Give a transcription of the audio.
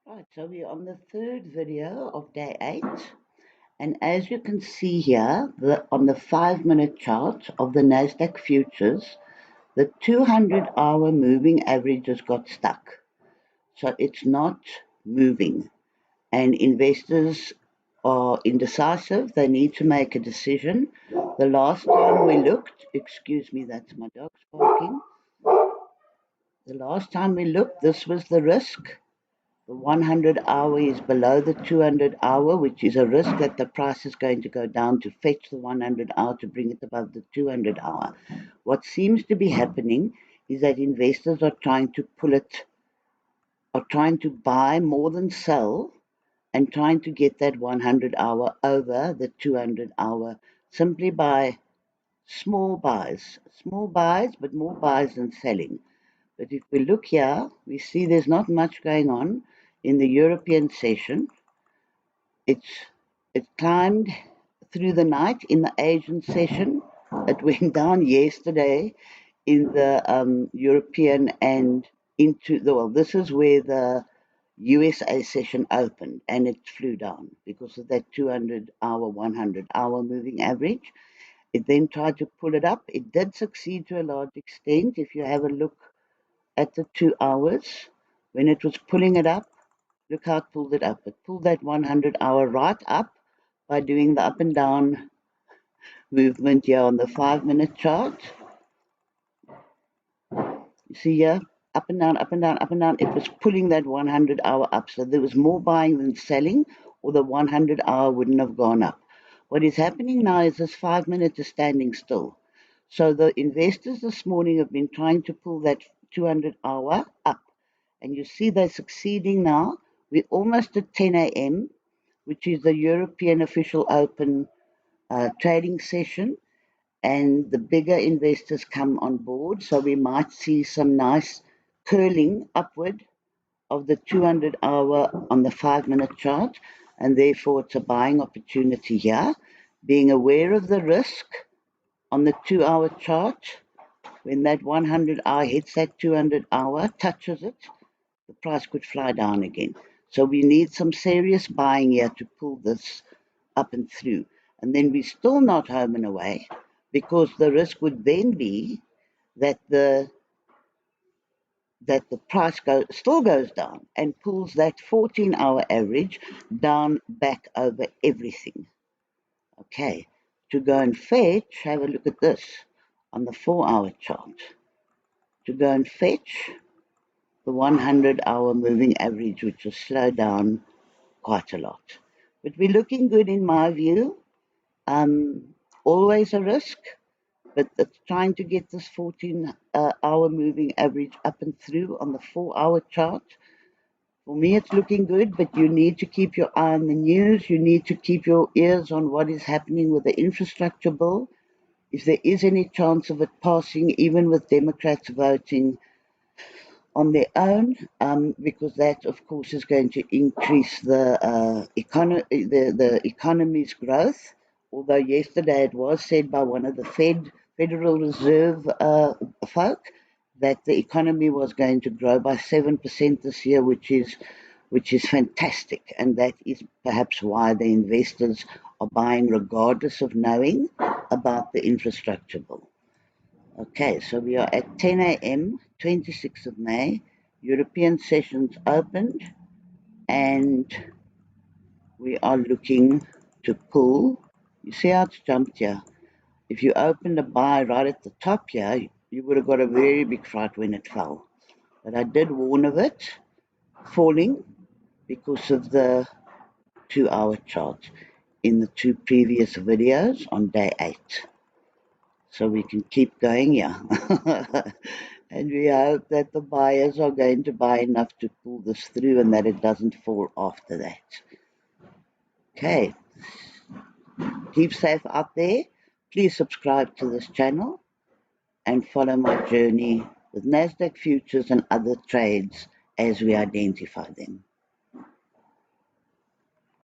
Right, so we're on the third video of day 8, and as you can see here, on the 5-minute chart of the Nasdaq futures, the 200-hour moving average has got stuck. So it's not moving, and investors are indecisive. They need to make a decision. The last time we looked, excuse me, that's my dog barking. The last time we looked, this was the risk. The 100-hour is below the 200-hour, which is a risk that the price is going to go down to fetch the 100-hour to bring it above the 200-hour. What seems to be happening is that investors are trying to trying to buy more than sell and trying to get that 100-hour over the 200-hour simply by small buys, but more buys than selling. But if we look here, we see there's not much going on in the European session. It's it climbed through the night in the Asian session. It went down yesterday in the European and into the well. This is where the USA session opened, and it flew down because of that 200-hour, 100-hour moving average. It then tried to pull it up. It did succeed to a large extent. If you have a look at the 2 hours, when it was pulling it up, look how it pulled it up. It pulled that 100-hour right up by doing the up and down movement here on the 5-minute chart. You see here, up and down, up and down, up and down. It was pulling that 100-hour up. So there was more buying than selling, or the 100-hour wouldn't have gone up. What is happening now is this 5 minute is standing still. So the investors this morning have been trying to pull that 200-hour up. And you see they're succeeding now. We're almost at 10 a.m., which is the European official open trading session, and the bigger investors come on board. So we might see some nice curling upward of the 200-hour on the 5-minute chart, and therefore it's a buying opportunity here. Being aware of the risk on the 2-hour chart, when that 100-hour hits that 200-hour, touches it, the price could fly down again. So we need some serious buying here to pull this up and through. And then we're still not home and away, because the risk would then be that the price still goes down and pulls that 14-hour average down back over everything. Okay, to go and fetch, have a look at this on the 4-hour chart. To go and fetch the 100-hour moving average, which will slow down quite a lot. But we're looking good in my view. Always a risk, but it's trying to get this 14-hour moving average up and through on the 4-hour chart. For me, it's looking good, but you need to keep your eye on the news. You need to keep your ears on what is happening with the infrastructure bill. If there is any chance of it passing, even with Democrats voting on their own, because that, of course, is going to increase the economy's growth. Although yesterday it was said by one of the Federal Reserve folk that the economy was going to grow by 7% this year, which is fantastic, and that is perhaps why the investors are buying regardless of knowing about the infrastructure bill. Okay, so we are at 10 a.m., 26th of May. European sessions opened, and we are looking to pull. You see how it's jumped here? If you opened a buy right at the top here, you would have got a very big fright when it fell. But I did warn of it falling because of the 2-hour chart in the 2 previous videos on day 8. So we can keep going here. And we hope that the buyers are going to buy enough to pull this through and that it doesn't fall after that. Okay, keep safe out there. Please subscribe to this channel and follow my journey with Nasdaq futures and other trades as we identify them.